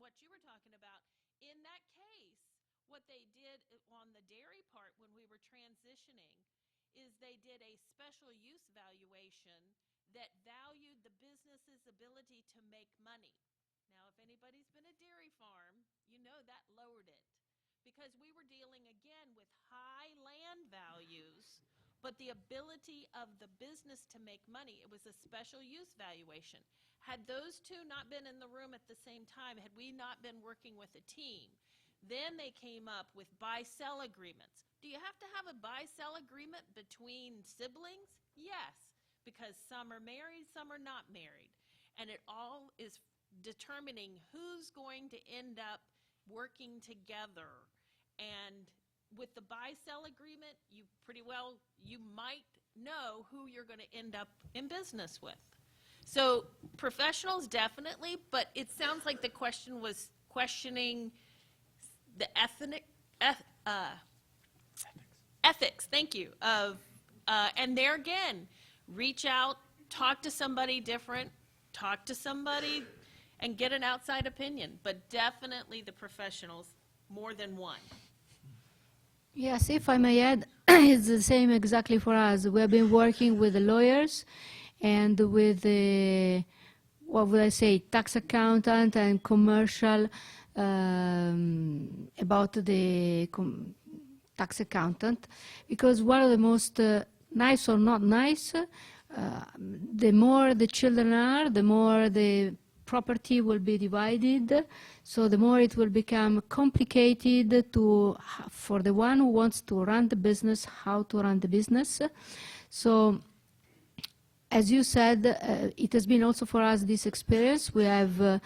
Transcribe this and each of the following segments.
what you were talking about. In that case, what they did on the dairy part when we were transitioning is they did a special use valuation that valued the business's ability to make money. Now, if anybody's been a dairy farm, you know that lowered it because we were dealing again with high land values, but the ability of the business to make money, it was a special use valuation. Had those two not been in the room at the same time, had we not been working with a team, then they came up with buy-sell agreements. Do you have to have a buy-sell agreement between siblings? Yes, because some are married, some are not married. And it all is determining who's going to end up working together. And with the buy-sell agreement, you might know who you're going to end up in business with. So professionals definitely, but it sounds like the question was questioning the ethics, thank you, and there again, reach out, talk to somebody different, talk to somebody and get an outside opinion, but definitely the professionals, more than one. Yes, if I may add, it's the same exactly for us. We have been working with the lawyers and with the, what would I say, tax accountant and commercial about the tax accountant, because one of the most nice or not nice, the more the children are, the more the property will be divided, so the more it will become complicated for the one who wants to run the business, how to run the business. So, as you said, it has been also for us this experience. We have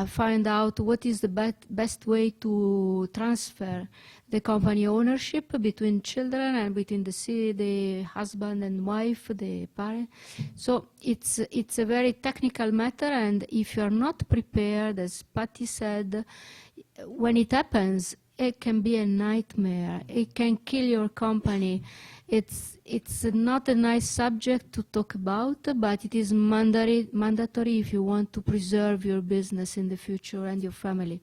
found out what is the best way to transfer the company ownership between children and between the husband and wife, the parent. So it's a very technical matter, and if you're not prepared, as Patty said, when it happens, it can be a nightmare. It can kill your company. It's not a nice subject to talk about, but it is mandatory if you want to preserve your business in the future and your family.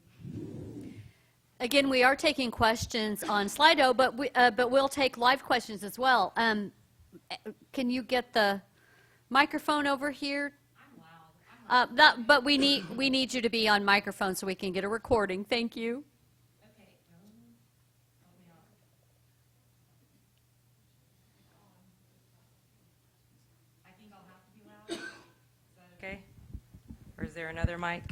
Again, we are taking questions on Slido, but we'll take live questions as well. Can you get the microphone over here? I'm loud. But we need you to be on microphone so we can get a recording. Thank you. Okay. Or is there another mic?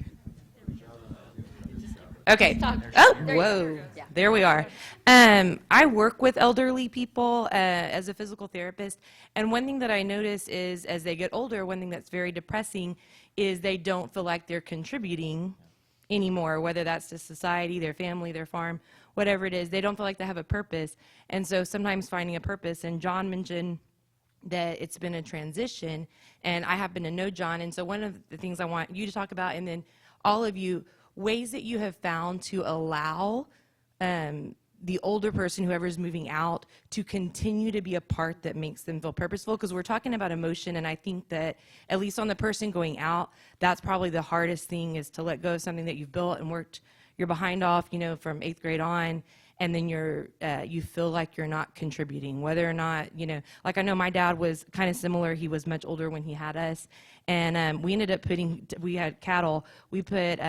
Okay. Oh, whoa. There we are. I work with elderly people as a physical therapist, and one thing that I notice is as they get older, one thing that's very depressing is they don't feel like they're contributing anymore, whether that's to society, their family, their farm, whatever it is. They don't feel like they have a purpose. And so sometimes finding a purpose, and John mentioned that it's been a transition, and I happen to know John, and so one of the things I want you to talk about, and then all of you, ways that you have found to allow the older person, whoever's moving out, to continue to be a part that makes them feel purposeful, because we're talking about emotion, and I think that, at least on the person going out, that's probably the hardest thing, is to let go of something that you've built and worked your behind off, you know, from 8th grade on, and then you feel like you're not contributing, whether or not, you know, like I know my dad was kind of similar. He was much older when he had us, and we ended up we had cattle, we put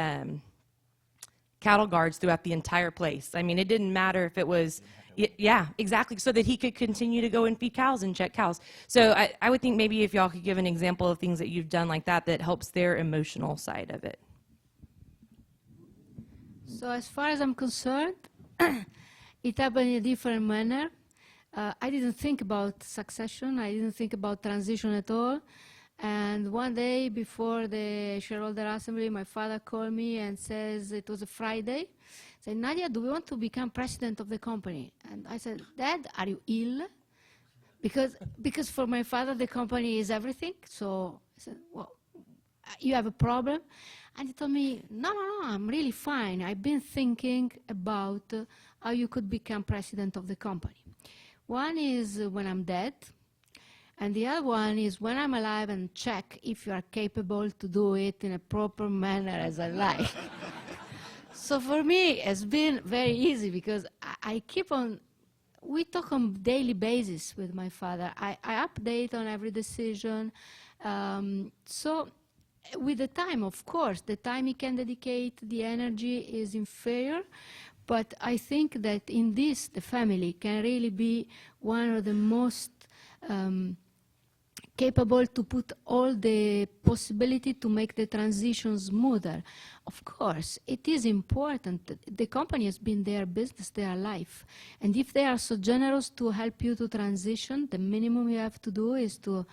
cattle guards throughout the entire place. I mean, it didn't matter if it was, yeah, exactly, so that he could continue to go and feed cows and check cows. So I would think maybe if y'all could give an example of things that you've done like that that helps their emotional side of it. So as far as I'm concerned, it happened in a different manner. I didn't think about succession. I didn't think about transition at all. And one day before the shareholder assembly, my father called me and says, it was a Friday, said, Nadia, do we want to become president of the company? And I said, Dad, are you ill? Because for my father, the company is everything. So I said, well, you have a problem? And he told me, no, I'm really fine. I've been thinking about how you could become president of the company. One is when I'm dead, and the other one is when I'm alive, and check if you are capable to do it in a proper manner as I like. So for me, it's been very easy because I keep on, we talk on daily basis with my father. I update on every decision. So with the time, of course, the time he can dedicate, the energy is inferior. But I think that in this, the family can really be one of the most capable to put all the possibility to make the transition smoother. Of course, it is important. The company has been their business, their life. And if they are so generous to help you to transition, the minimum you have to do is to,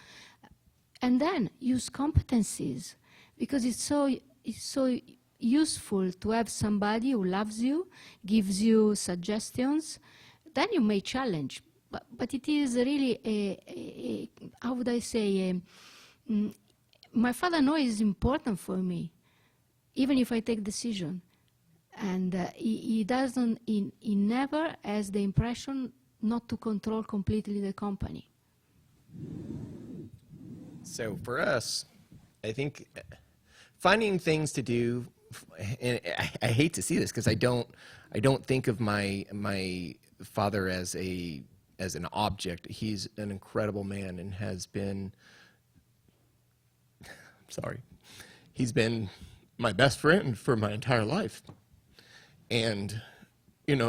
and then use competencies, because it's so useful to have somebody who loves you, gives you suggestions. Then you may challenge. But it is really how would I say, my father knows it's important for me, even if I take decision. And he doesn't, he never has the impression not to control completely the company. So for us, I think finding things to do, and I hate to see this because I don't think of my father as an object. He's an incredible man and has been, he's been my best friend for my entire life. And,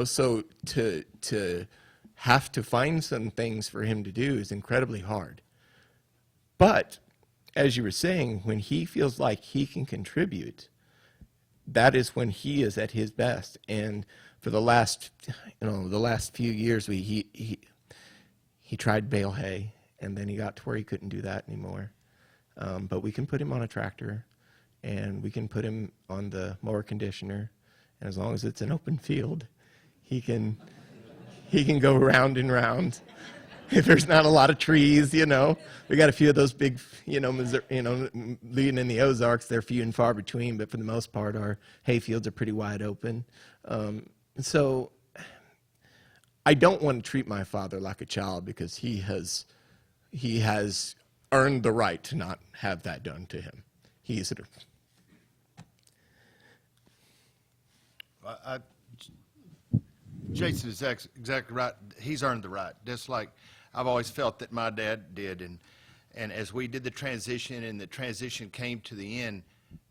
so to have to find some things for him to do is incredibly hard. But as you were saying, when he feels like he can contribute, that is when he is at his best. And for the last few years, he tried bale hay, and then he got to where he couldn't do that anymore. But we can put him on a tractor, and we can put him on the mower conditioner, and as long as it's an open field, he can go round and round. If there's not a lot of trees, we got a few of those big, Missouri, leading in the Ozarks, they're few and far between, but for the most part, our hay fields are pretty wide open. So I don't want to treat my father like a child because he has earned the right to not have that done to him. Jason is exactly right. He's earned the right, just like I've always felt that my dad did. And as we did the transition and the transition came to the end,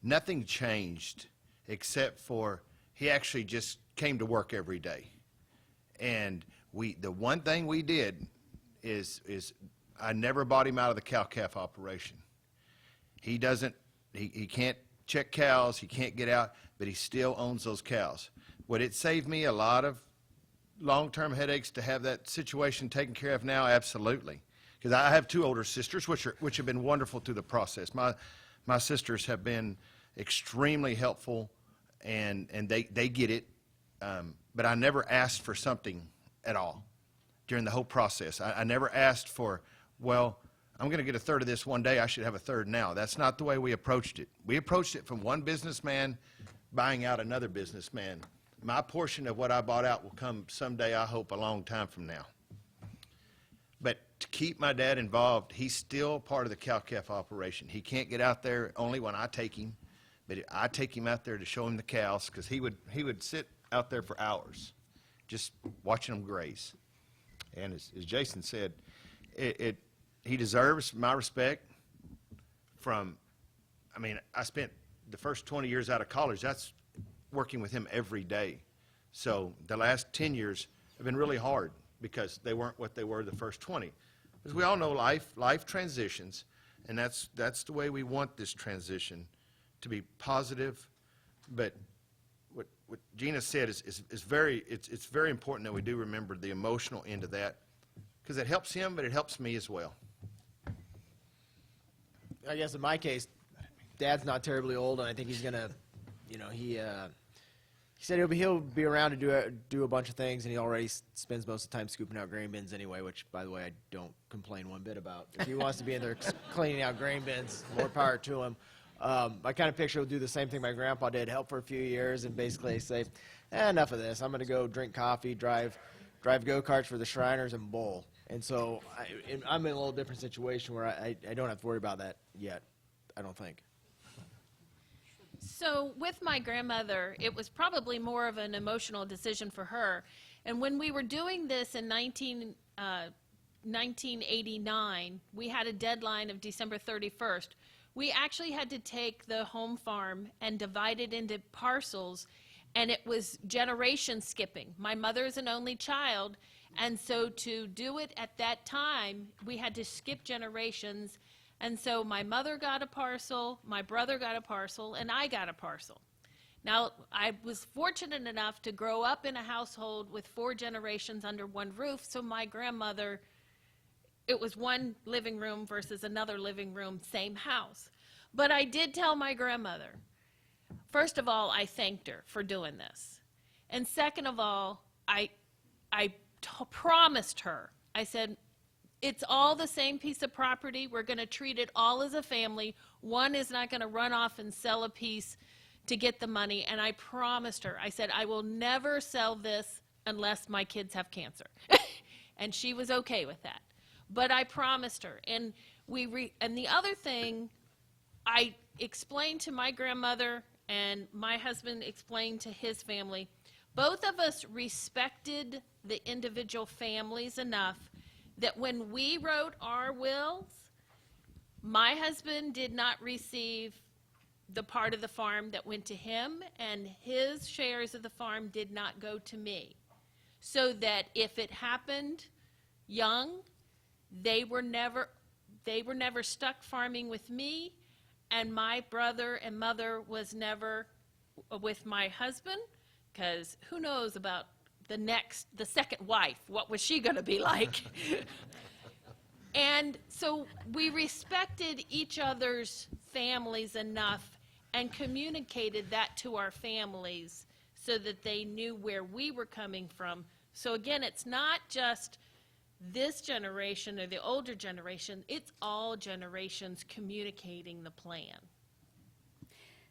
nothing changed except for he actually just came to work every day. And the one thing we did is I never bought him out of the cow-calf operation. He can't check cows, he can't get out, but he still owns those cows. Would it save me a lot of long-term headaches to have that situation taken care of now? Absolutely. Because I have two older sisters, which have been wonderful through the process. My sisters have been extremely helpful, and they get it. But I never asked for something at all during the whole process. I never asked for, well, I'm going to get a third of this one day, I should have a third now. That's not the way we approached it. We approached it from one businessman buying out another businessman. My portion of what I bought out will come someday, I hope, a long time from now. But to keep my dad involved, he's still part of the cow-calf operation. He can't get out there only when I take him, but I take him out there to show him the cows because he would sit out there for hours just watching them graze. And as Jason said, he deserves my respect I spent the first 20 years out of college, that's working with him every day. So the last 10 years have been really hard because they weren't what they were the first 20. As we all know, life transitions, and that's the way we want this transition to be positive. But what Gina said is very important that we do remember the emotional end of that because it helps him, but it helps me as well. I guess in my case, Dad's not terribly old, and I think he's gonna, he said he'll be around to do a bunch of things, and he already spends most of the time scooping out grain bins anyway, which, by the way, I don't complain one bit about. If he wants to be in there cleaning out grain bins, more power to him. I kind of picture he'll do the same thing my grandpa did, help for a few years, and basically say, enough of this. I'm going to go drink coffee, drive go-karts for the Shriners, and bowl. And so I'm in a little different situation where I don't have to worry about that yet, I don't think. So with my grandmother, it was probably more of an emotional decision for her. And when we were doing this in 1989, we had a deadline of December 31st. We actually had to take the home farm and divide it into parcels, and it was generation skipping. My mother is an only child, and so to do it at that time, we had to skip generations. And so my mother got a parcel, my brother got a parcel, and I got a parcel. Now, I was fortunate enough to grow up in a household with 4 generations under one roof, so my grandmother, it was one living room versus another living room, same house. But I did tell my grandmother, first of all, I thanked her for doing this. And second of all, I promised her, I said, it's all the same piece of property. We're going to treat it all as a family. One is not going to run off and sell a piece to get the money. And I promised her, I said, I will never sell this unless my kids have cancer. And she was okay with that. But I promised her. And and the other thing, I explained to my grandmother, and my husband explained to his family. Both of us respected the individual families enough that when we wrote our wills, my husband did not receive the part of the farm that went to him, and his shares of the farm did not go to me. So that if it happened young, they were never stuck farming with me, and my brother and mother was never with my husband, because who knows about the second wife, what was she going to be like? And so we respected each other's families enough and communicated that to our families so that they knew where we were coming from. So again, it's not just this generation or the older generation, it's all generations communicating the plan.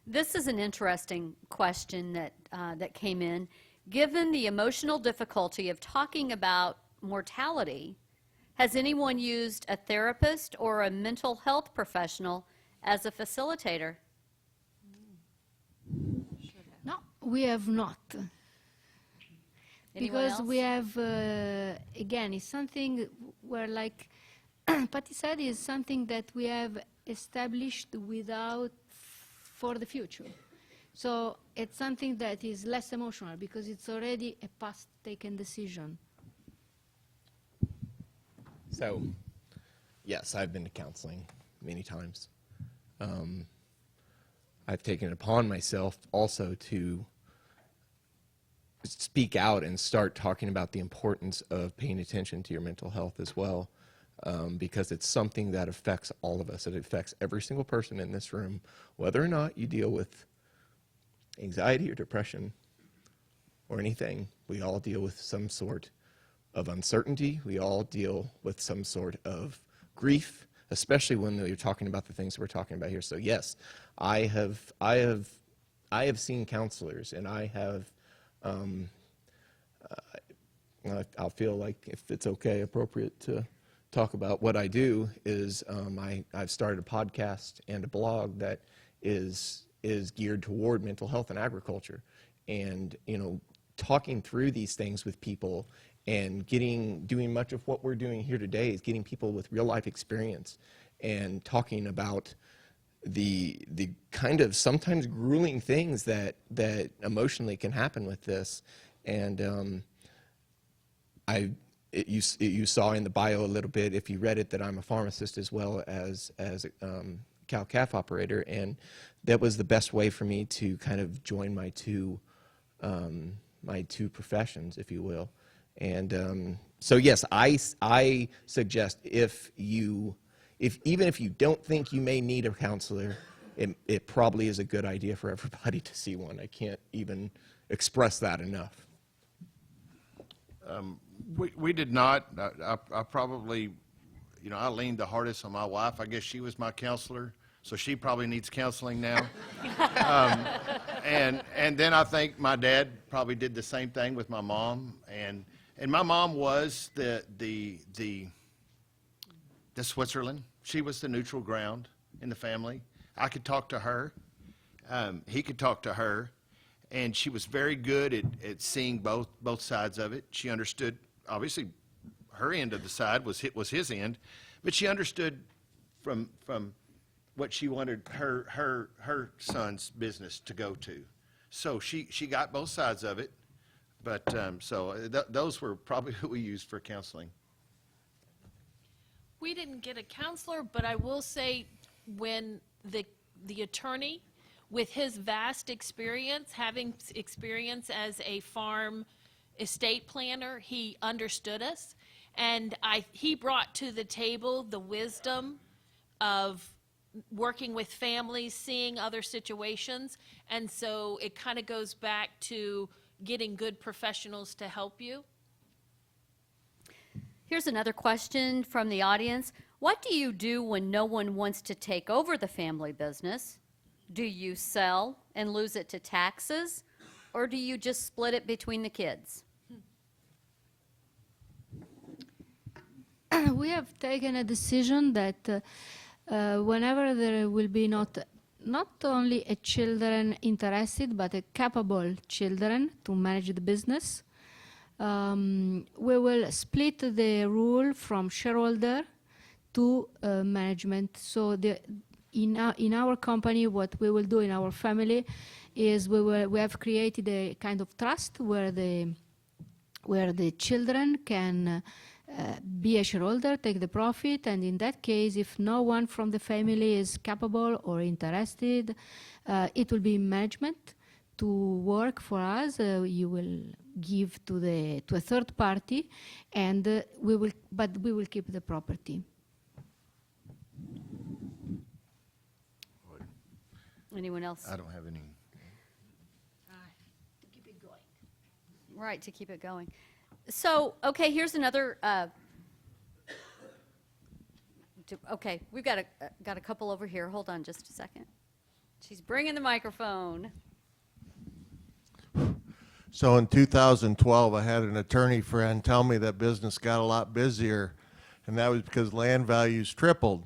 This is an interesting question that came in. Given the emotional difficulty of talking about mortality, has anyone used a therapist or a mental health professional as a facilitator? No, we have not. Anyone Because else? we have, again, it's something where, like Patty said, is something that we have established for the future. So it's something that is less emotional because it's already a past taken decision. So, yes, I've been to counseling many times. I've taken it upon myself also to speak out and start talking about the importance of paying attention to your mental health as well, because it's something that affects all of us. It affects every single person in this room, whether or not you deal with anxiety or depression or anything. We all deal with some sort of uncertainty. We all deal with some sort of grief, especially when you're talking about the things we're talking about here. So yes, I have seen counselors, and I have. I'll feel like, if it's okay, appropriate to talk about what I do is I've started a podcast and a blog that is geared toward mental health and agriculture, and talking through these things with people and doing much of what we're doing here today is getting people with real life experience and talking about the kind of sometimes grueling things that emotionally can happen with this. And you saw in the bio a little bit, if you read it, that I'm a pharmacist as well as a cow-calf operator, and that was the best way for me to kind of join my two professions, if you will. And so yes, I suggest even if you don't think you may need a counselor, it probably is a good idea for everybody to see one. I can't even express that enough. We did not. I probably, I leaned the hardest on my wife. I guess she was my counselor, so she probably needs counseling now. And then I think my dad probably did the same thing with my mom. And my mom was the Switzerland. She was the neutral ground in the family. I could talk to her. he could talk to her, and she was very good at seeing both sides of it. She understood, obviously, her end of the side was his end, but she understood from what she wanted her son's business to go to. So she got both sides of it, but those were probably who we used for counseling. We didn't get a counselor, but I will say when the attorney, with his vast experience, having experience as a farm estate planner, he understood us. And he brought to the table the wisdom of working with families, seeing other situations. And so it kind of goes back to getting good professionals to help you. Here's another question from the audience. What do you do when no one wants to take over the family business? Do you sell and lose it to taxes, or do you just split it between the kids? We have taken a decision that whenever there will be not only a children interested, but a capable children to manage the business, we will split the rule from shareholder to management. So in our company, what we will do in our family is we have created a kind of trust where the children can be a shareholder, take the profit, and in that case, if no one from the family is capable or interested, it will be management to work for us. You will give to a third party, and we will keep the property. Anyone else? I don't have any. Keep it going. Right, to keep it going. So, okay, here's another. Okay, we've got a couple over here. Hold on just a second. She's bringing the microphone. So in 2012, I had an attorney friend tell me that business got a lot busier, and that was because land values tripled.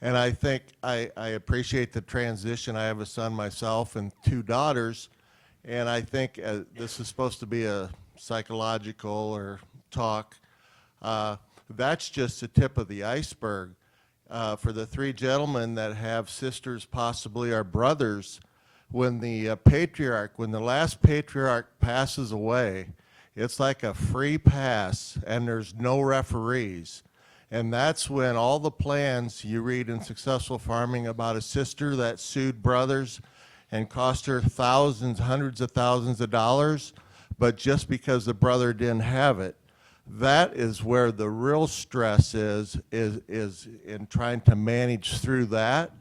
And I think I appreciate the transition. I have a son myself and 2 daughters, and I think this is supposed to be a psychological or talk. That's just the tip of the iceberg. For the 3 gentlemen that have sisters, possibly our brothers, when the last patriarch passes away, it's like a free pass and there's no referees. And that's when all the plans you read in Successful Farming about a sister that sued brothers and cost her thousands, hundreds of thousands of dollars, but just because the brother didn't have it. That is where the real stress is in trying to manage through that.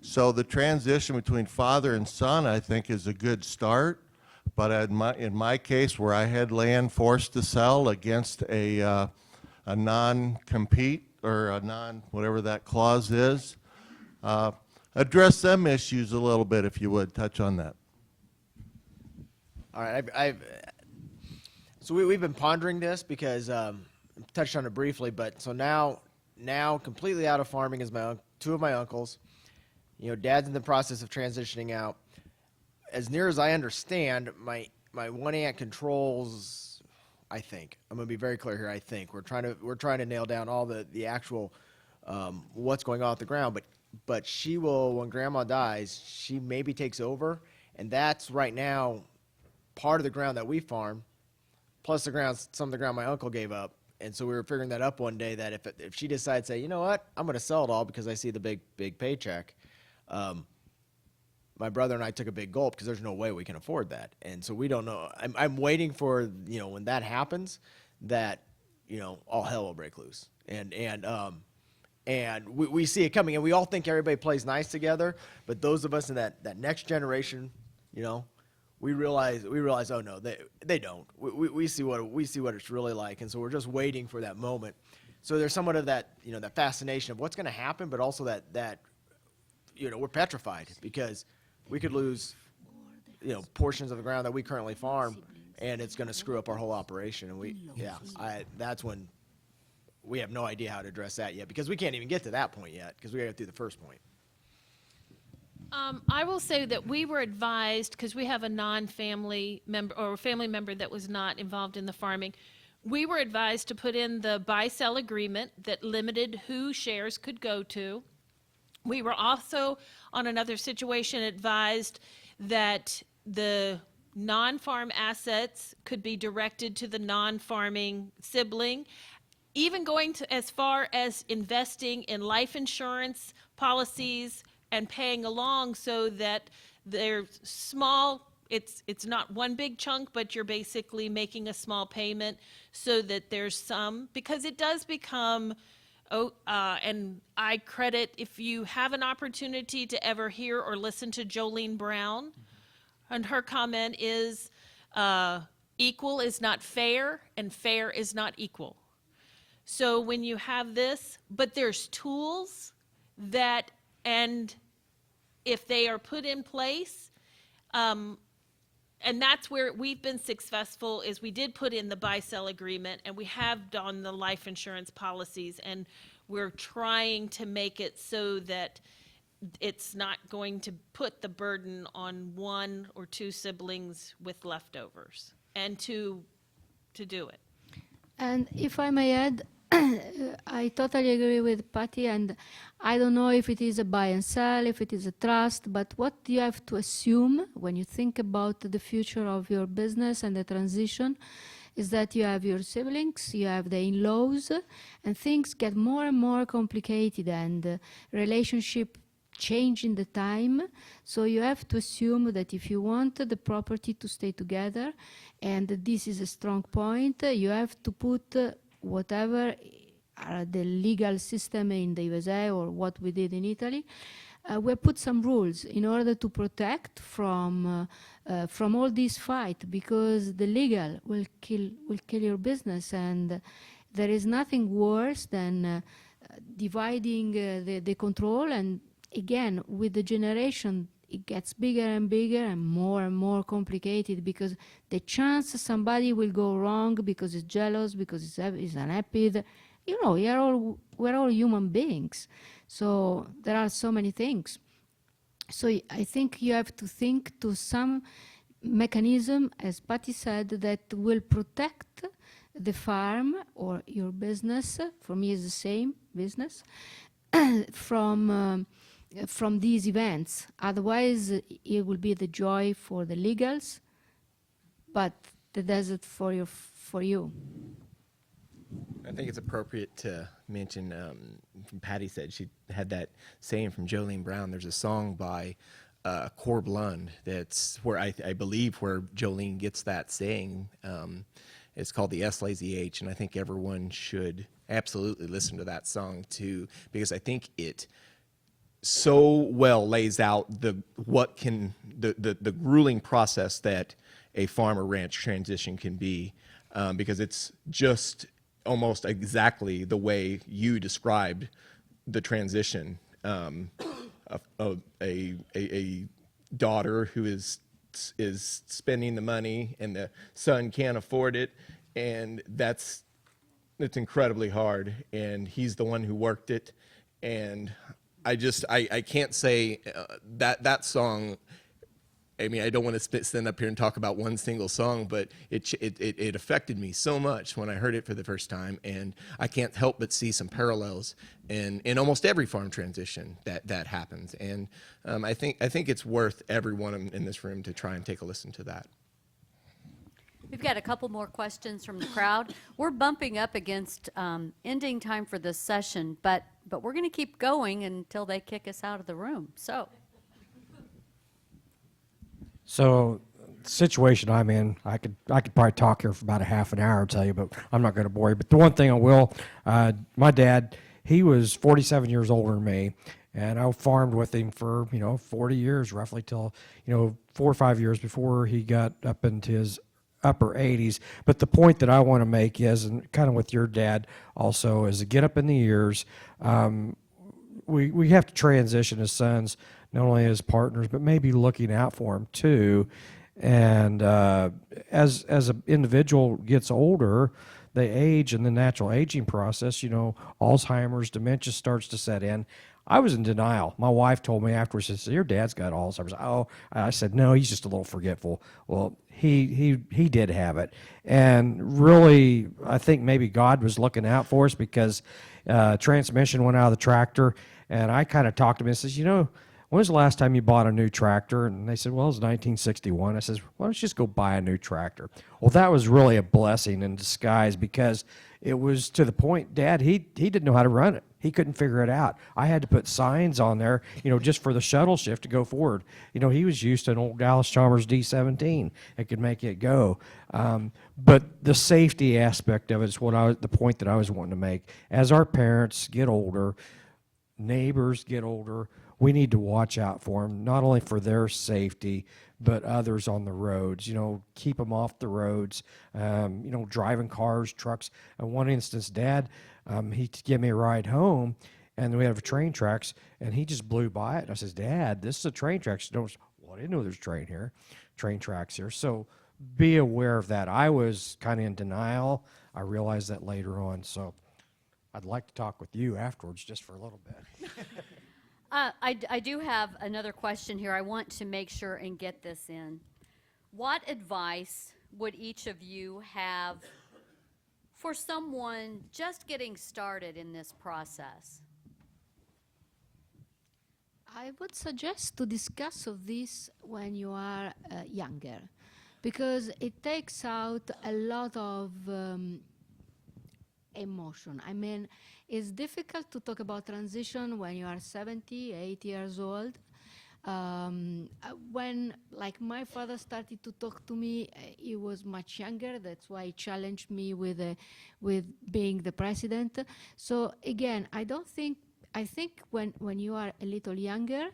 So the transition between father and son, I think, is a good start. But in my case, where I had land forced to sell against a non-compete or a whatever that clause is, address them issues a little bit, if you would, touch on that. All right, so we've been pondering this because touched on it briefly, but so now completely out of farming is 2 of my uncles. You know, Dad's in the process of transitioning out. As near as I understand, my one aunt controls. I think I'm going to be very clear here. I think we're trying to nail down all the actual what's going on at the ground, but she will, when Grandma dies, she maybe takes over, and that's right now part of the ground that we farm, plus some of the ground my uncle gave up. And so we were figuring that up one day, that if she decides to say, you know what, I'm going to sell it all because I see the big paycheck, my brother and I took a big gulp because there's no way we can afford that. And so we don't know. I'm waiting for, when that happens, that, all hell will break loose. And we see it coming, and we all think everybody plays nice together, but those of us in that next generation, we realize, oh no, they don't. We see what it's really like, and so we're just waiting for that moment. So there's somewhat of that, that fascination of what's going to happen, but also that we're petrified because we could lose, portions of the ground that we currently farm, and it's going to screw up our whole operation. And that's when we have no idea how to address that yet, because we can't even get to that point yet because we got to go through the first point. I will say that we were advised, because we have a non-family member or a family member that was not involved in the farming, we were advised to put in the buy-sell agreement that limited who shares could go to. We were also, on another situation, advised that the non-farm assets could be directed to the non-farming sibling, even going to as far as investing in life insurance policies and paying along so that they're small. It's not one big chunk, but you're basically making a small payment so that there's some, because it does become, and I credit, if you have an opportunity to ever hear or listen to Jolene Brown, and her comment is, equal is not fair, and fair is not equal. So when you have this, but there's tools that, and if they are put in place, and that's where we've been successful, is we did put in the buy-sell agreement, and we have done the life insurance policies, and we're trying to make it so that it's not going to put the burden on one or two siblings with leftovers, and to do it. And if I may add, I totally agree with Patty, and I don't know if it is a buy and sell, if it is a trust, but what you have to assume when you think about the future of your business and the transition is that you have your siblings, you have the in-laws, and things get more and more complicated, and relationship change in the time. So you have to assume that if you want the property to stay together, and this is a strong point, you have to put whatever are the legal system in the USA or what we did in Italy. We put some rules in order to protect from all this fight, because the legal will kill your business, and there is nothing worse than dividing the control. And again, with the generation, it gets bigger and bigger and more complicated, because the chance somebody will go wrong because he's jealous, because he's unhappy. We're all human beings. So there are so many things. So I think you have to think to some mechanism, as Patty said, that will protect the farm or your business. For me, it's the same business from these events. Otherwise, it will be the joy for the legals, but the desert for you. I think it's appropriate to mention, Patty said she had that saying from Jolene Brown. There's a song by Corb Lund that's where I believe where Jolene gets that saying. It's called the S Lazy H, and I think everyone should absolutely listen to that song too, because I think it so well lays out the grueling process that a farm or ranch transition can be, because it's just almost exactly the way you described the transition. A daughter who is spending the money and the son can't afford it, and it's incredibly hard, and he's the one who worked it. And I can't say that song. I mean, I don't want to stand up here and talk about one single song, but it affected me so much when I heard it for the first time, and I can't help but see some parallels in almost every farm transition that happens. And I think it's worth everyone in this room to try and take a listen to that. We've got a couple more questions from the crowd. We're bumping up against ending time for this session, but we're going to keep going until they kick us out of the room. So, the situation I'm in, I could probably talk here for about a half an hour and tell you, but I'm not going to bore you. But the one thing I will, my dad, he was 47 years older than me, and I farmed with him for 40 years, roughly till 4 or 5 years before he got up into his upper 80s. But the point that I want to make is, and kind of with your dad also, is to get up in the years. We have to transition as sons, not only as partners, but maybe looking out for them too. And as an individual gets older, they age in the natural aging process. Alzheimer's, dementia starts to set in. I was in denial. My wife told me afterwards, she said, your dad's got Alzheimer's. Oh, I said, no, he's just a little forgetful. Well, he did have it. And really, I think maybe God was looking out for us because transmission went out of the tractor. And I kind of talked to him and says, when was the last time you bought a new tractor? And they said, well, it was 1961. I says, why don't you just go buy a new tractor? Well, that was really a blessing in disguise because it was to the point, Dad, he didn't know how to run it. He couldn't figure it out. I had to put signs on there, just for the shuttle shift to go forward. He was used to an old Dallas Chalmers D17. It could make it go. But the safety aspect of it is the point that I was wanting to make. As our parents get older, neighbors get older, we need to watch out for them, not only for their safety, but others on the roads. Keep them off the roads, driving cars, trucks. In one instance, Dad, he gave me a ride home, and we have train tracks, and he just blew by it. And I says, Dad, this is a train track. Well, I didn't know there's train tracks here. So be aware of that. I was kind of in denial. I realized that later on. So I'd like to talk with you afterwards just for a little bit. I do have another question here. I want to make sure and get this in. What advice would each of you have for someone just getting started in this process? I would suggest to discuss of this when you are younger, because it takes out a lot of emotion. I mean, it's difficult to talk about transition when you are 70, 80 years old. When, like, my father started to talk to me, he was much younger. That's why he challenged me with being the president. So again, I think when you are a little younger,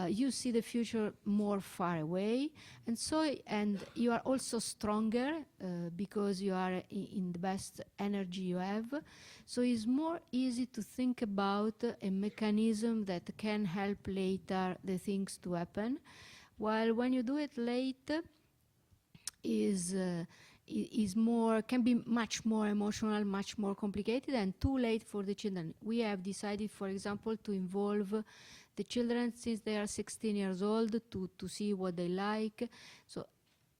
you see the future more far away, and you are also stronger because you are in the best energy you have. So it's more easy to think about a mechanism that can help later the things to happen, while when you do it late, can be much more emotional, much more complicated, and too late for the children. We have decided, for example, to involve the children since they are 16 years old to see what they like. So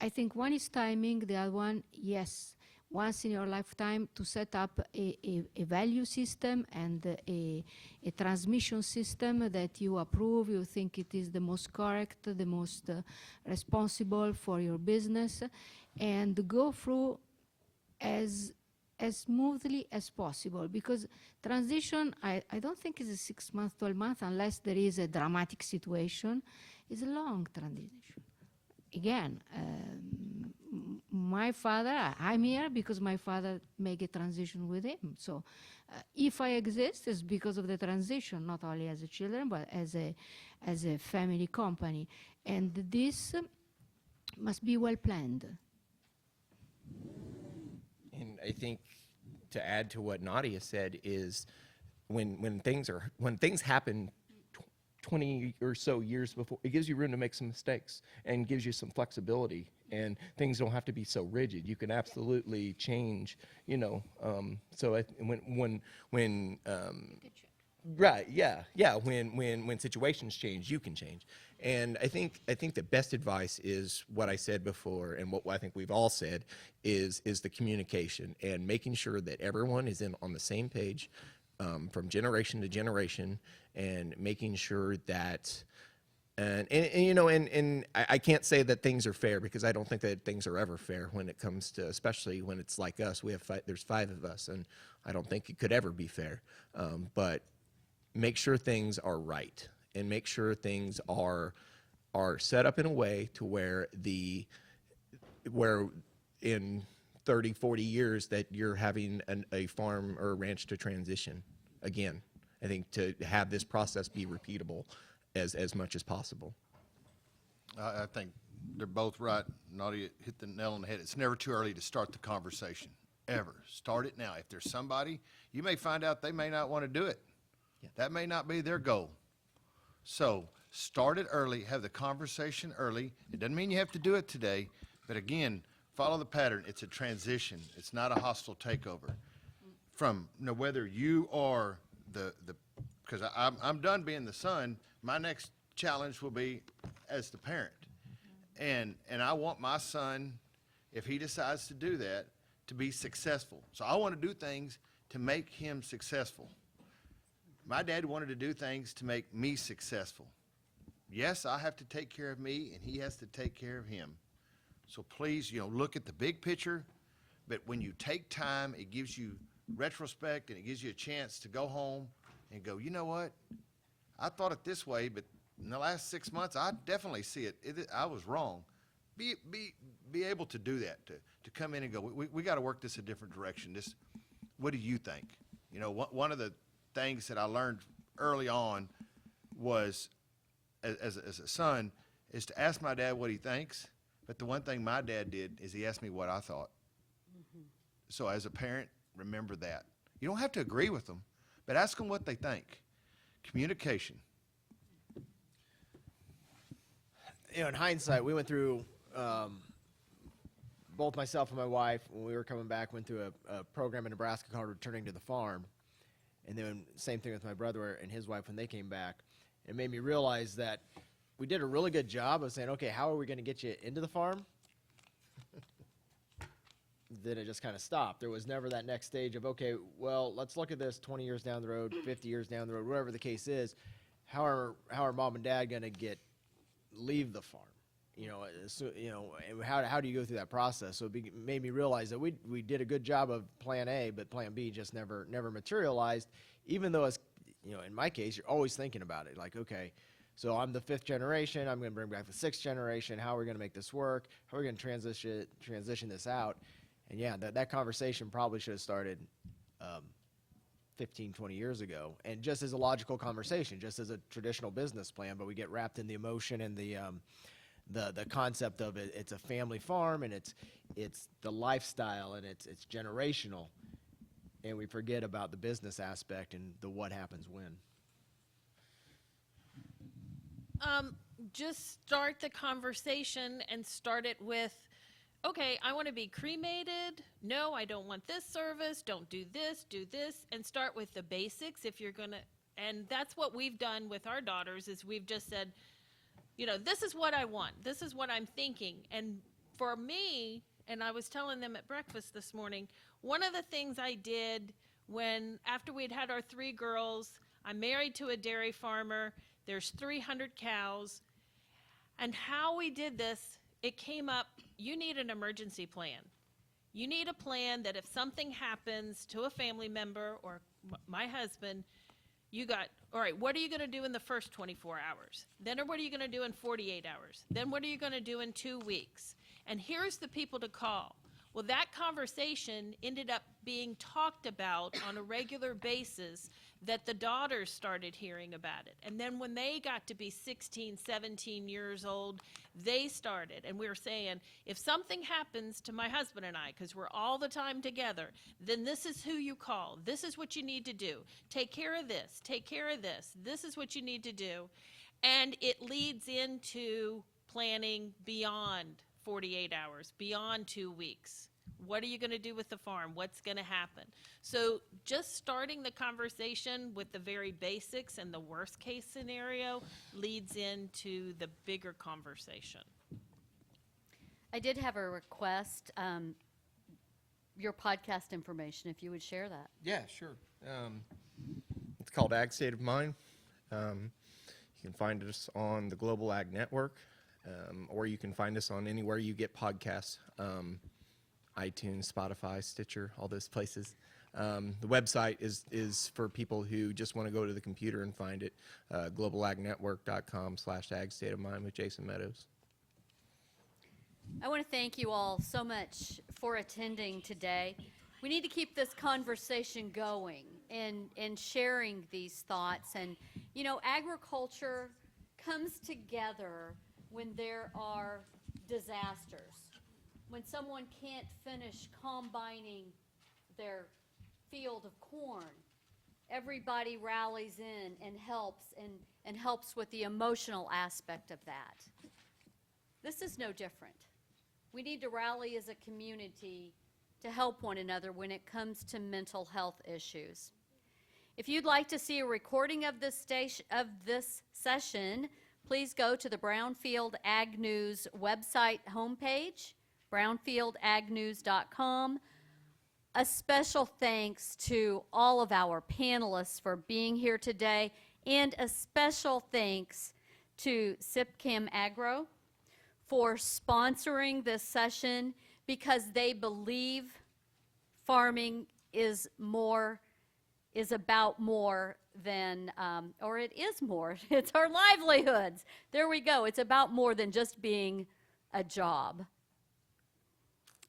I think one is timing, the other one, yes, once in your lifetime to set up a value system and a transmission system that you approve, you think it is the most correct, the most responsible for your business, and go through as smoothly as possible, because transition, I don't think is a 6 months, 12 months, unless there is a dramatic situation. It's a long transition. Again, my father, I'm here because my father made a transition with him. So if I exist, it's because of the transition, not only as a children, but as a family company. And this must be well planned. And I think to add to what Nadia said is when things happen 20 or so years before, it gives you room to make some mistakes and gives you some flexibility, and things don't have to be so rigid. You can absolutely change, so right, yeah, when situations change, you can change. And I think the best advice is what I said before, and what I think we've all said is the communication and making sure that everyone is on the same page from generation to generation, and making sure that and I can't say that things are fair, because I don't think that things are ever fair when it comes to, especially when it's like us. There's 5 of us, and I don't think it could ever be fair. But make sure things are right, and make sure things are set up in a way to where in 30, 40 years that you're having a farm or a ranch to transition again. I think to have this process be repeatable as much as possible. I think they're both right. Nadia hit the nail on the head. It's never too early to start the conversation, ever. Start it now. If there's somebody, you may find out they may not want to do it. Yeah. That may not be their goal. So start it early, have the conversation early. It doesn't mean you have to do it today, but again, follow the pattern. It's a transition. It's not a hostile takeover. From whether you are the because I'm done being the son. My next challenge will be as the parent. And I want my son, if he decides to do that, to be successful. So I want to do things to make him successful. My dad wanted to do things to make me successful. Yes, I have to take care of me, and he has to take care of him. So please, look at the big picture, but when you take time, it gives you retrospect, and it gives you a chance to go home and go, you know what? I thought it this way, but in the last 6 months, I definitely see it. I was wrong. Be able to do that, to come in and go, we got to work this a different direction. What do you think? One of the things that I learned early on was, as a son, is to ask my dad what he thinks. But the one thing my dad did is he asked me what I thought. So as a parent, remember that. You don't have to agree with them, but ask them what they think. Communication. In hindsight, we went through, both myself and my wife, when we were coming back, went through a program in Nebraska called Returning to the Farm. And then same thing with my brother and his wife when they came back. It made me realize that we did a really good job of saying, okay, how are we going to get you into the farm? Then it just kind of stopped. There was never that next stage of, okay, well, let's look at this 20 years down the road, 50 years down the road, whatever the case is. How are mom and dad going to leave the farm? And how do you go through that process? So it made me realize that we did a good job of plan A, but plan B just never materialized, even though it's, in my case, you're always thinking about it. Like, okay, so I'm the 5th generation. I'm going to bring back the 6th generation. How are we going to make this work? How are we going to transition this out? And yeah, that conversation probably should have started 15, 20 years ago. And just as a logical conversation, just as a traditional business plan, but we get wrapped in the emotion and the concept of it. It's a family farm, and it's the lifestyle, and it's generational. And we forget about the business aspect and the what happens when. Just start the conversation and start it with, okay, I want to be cremated. No, I don't want this service. Don't do this, and start with the basics if you're going to. And that's what we've done with our daughters is we've just said, this is what I want. This is what I'm thinking. And for me, and I was telling them at breakfast this morning, one of the things I did after we'd had our 3 girls, I'm married to a dairy farmer, there's 300 cows, and how we did this, it came up, you need an emergency plan. You need a plan that if something happens to a family member or my husband, all right, what are you going to do in the first 24 hours? Then what are you going to do in 48 hours? Then what are you going to do in 2 weeks? And here's the people to call. Well, that conversation ended up being talked about on a regular basis that the daughters started hearing about it. And then when they got to be 16, 17 years old, they started. And we were saying, if something happens to my husband and I, because we're all the time together, then this is who you call. This is what you need to do. Take care of this. Take care of this. This is what you need to do. And it leads into planning beyond 48 hours, beyond 2 weeks. What are you going to do with the farm? What's going to happen? So just starting the conversation with the very basics and the worst case scenario leads into the bigger conversation. I did have a request, your podcast information, if you would share that. Yeah, sure. It's called Ag State of Mind. You can find us on the Global Ag Network, or you can find us on anywhere you get podcasts. iTunes, Spotify, Stitcher, all those places. The website is for people who just want to go to the computer and find it, globalagnetwork.com/Ag State of Mind with Jason Meadows. I want to thank you all so much for attending today. We need to keep this conversation going and sharing these thoughts. And, agriculture comes together when there are disasters. When someone can't finish combining their field of corn, everybody rallies in and helps with the emotional aspect of that. This is no different. We need to rally as a community to help one another when it comes to mental health issues. If you'd like to see a recording of this session, please go to the Brownfield Ag News website homepage, brownfieldagnews.com. A special thanks to all of our panelists for being here today, and a special thanks to Sipcam Agro for sponsoring this session, because they believe farming is about more than, or it is more. It's our livelihoods. There we go. It's about more than just being a job.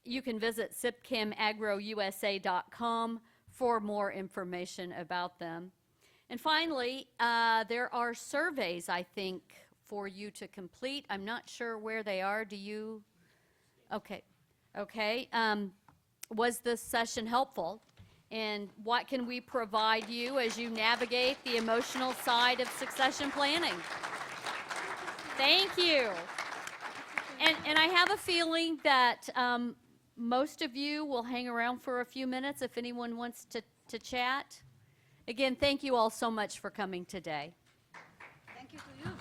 You can visit sipcamagrousa.com for more information about them. And finally, there are surveys, I think, for you to complete. I'm not sure where they are. Do you? Okay. Okay. Was this session helpful? And what can we provide you as you navigate the emotional side of succession planning? Thank you. And I have a feeling that most of you will hang around for a few minutes if anyone wants to chat. Again, thank you all so much for coming today. Thank you to you.